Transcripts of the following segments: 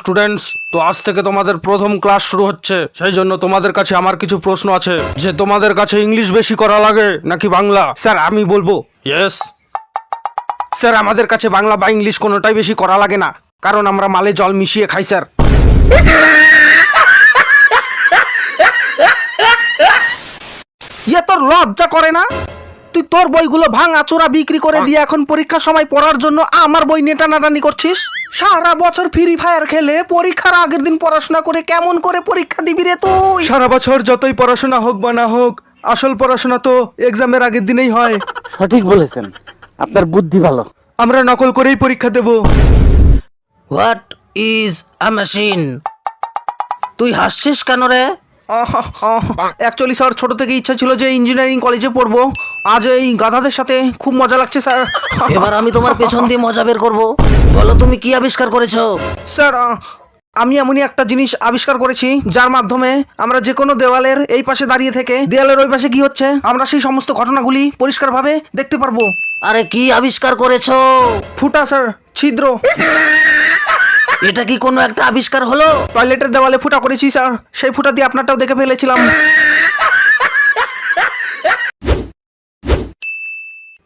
Students, তো আজ থেকে তোমাদের প্রথম ক্লাস শুরু হচ্ছে। সেই জন্য তোমাদের কাছে আমার কিছু প্রশ্ন আছে যে তোমাদের কাছে ইংলিশ বেশি করা লাগে নাকি বাংলা। স্যার আমি বলবো ইয়েস। স্যার আমাদের কাছে বাংলা বা ইংলিশ কোনোটাই বেশি করা লাগে না, কারণ আমরা মালে জল মিশিয়ে খাই স্যার। তোর লজ্জা করে না? তুই তোর বইগুলো ভাঙা চোরা বিক্রি করে দিয়ে এখন পরীক্ষার সময় পড়ার জন্য আমার বই নিয়ে টানাটানি করছিস। সারা বছর ফ্রি ফায়ার খেলে পরীক্ষার আগের দিন পড়াশোনা করে কেমন করে পরীক্ষা দিবি রে তুই? সারা বছর যতই পড়াশোনা হোক বা না হোক, আসল পড়াশোনা তো এক্সামের আগের দিনেই হয়। সঠিক বলেছেন, আপনার বুদ্ধি ভালো। আমরা নকল করেই পরীক্ষা দেব। What is a machine? তুই হাসছিস কেন রে? অ্যাকচুয়ালি স্যার ছোট থেকে ইচ্ছা ছিল যে ইঞ্জিনিয়ারিং কলেজে পড়বো। আজ এই গাধাদের সাথে খুব মজা লাগছে স্যার। এবার আমি তোমার পেছন দিয়ে মজা বের করবো। বলো তুমি কি আবিষ্কার করেছো? স্যার আমি এমনই একটা জিনিস আবিষ্কার করেছি যার মাধ্যমে আমরা যে কোনো দেওয়ালের এই পাশে দাঁড়িয়ে থেকে দেওয়ালের ওই পাশে কি হচ্ছে আমরা সেই সমস্ত ঘটনাগুলি পরিষ্কারভাবে দেখতে পারবো। আরে কি আবিষ্কার করেছো? ফুটা স্যার, ছিদ্র। এটা কি কোনো একটা আবিষ্কার হলো? টয়লেটের দেওয়ালে ফুটা করেছি স্যার, সেই ফুটা দিয়ে আপনারটাও দেখে ফেলেছিলাম।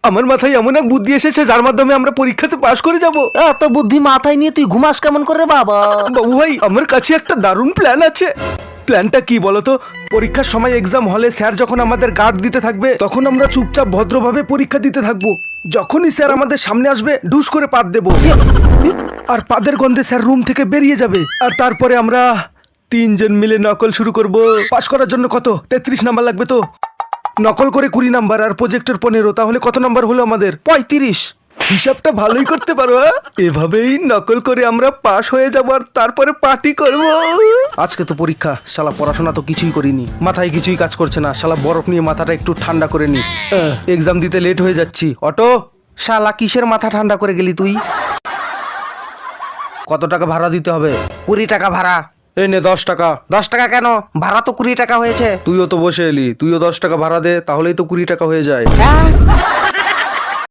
আমার মাথায় এমন এক বুদ্ধি এসেছে যার মাধ্যমে আমরা পরীক্ষাতে পাশ করে যাব। এত বুদ্ধি মাথায় নিয়ে তুই ঘুমাস কেমন করে বাবা? বাবু ভাই, আমার কাছে একটা দারুণ প্ল্যান আছে। প্ল্যানটা কি বলতো? পরীক্ষার সময় এক্সাম হলে স্যার যখন আমাদের গার্ড দিতে থাকবে, তখন আমরা চুপচাপ ভদ্রভাবে পরীক্ষা দিতে থাকবো। যখনই স্যার আমাদের সামনে আসবে, ঢুস করে পাত দেব, আর পাদের গন্ধে স্যার রুম থেকে বেরিয়ে যাবে। আর তারপরে আমরা তিনজন মিলে নকল শুরু করব। পাশ করার জন্য কত 33 নাম্বার লাগবে তো? নকল করে 20 নাম্বার আর প্রজেক্টর 15, তাহলে কত নাম্বার হলো আমাদের? 35। হিসাবটা ভালোই করতে পারো। এভাবেই নকল করে আমরা পাশ হয়ে যাব আর তারপরে পার্টি করব। আজকে তো পরীক্ষা, শালা পড়াশোনা তো কিছুই করিনি, মাথায় কিছুই কাজ করছে না। শালা বরফ নিয়ে মাথাটা একটু ঠান্ডা করে নি। এক্সাম দিতে লেট হয়ে যাচ্ছি। অটো, শালা কিসের মাথা ঠান্ডা করে গেলি তুই? কত টাকা ভাড়া দিতে হবে? 20 টাকা ভাড়া। এই নে 10 টাকা। 10 টাকা কেন? ভাড়া তো 20 টাকা হয়েছে। তুইও তো বসে এলি, তুইও 10 টাকা ভাড়া দে, তাহলেই তো 20 টাকা হয়ে যায়। হ্যাঁ?